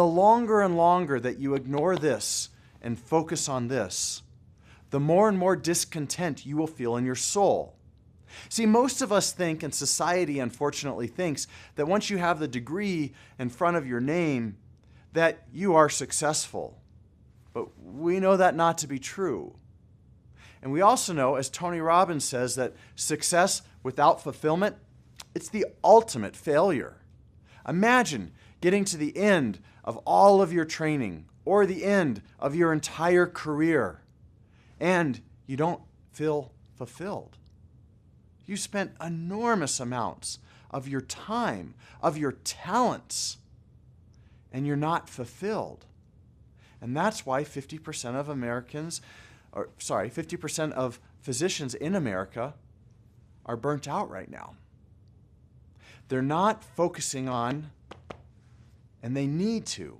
The longer and longer that you ignore this and focus on this, the more and more discontent you will feel in your soul. See, most of us think, and society unfortunately thinks, that once you have the degree in front of your name, that you are successful. But we know that not to be true. And we also know, as Tony Robbins says, that success without fulfillment, it's the ultimate failure. Imagine getting to the end of all of your training or the end of your entire career and you don't feel fulfilled. You spent enormous amounts of your time, of your talents, and you're not fulfilled. And that's why 50% of Americans, 50% of physicians in America are burnt out right now. They're not focusing on, and they need to,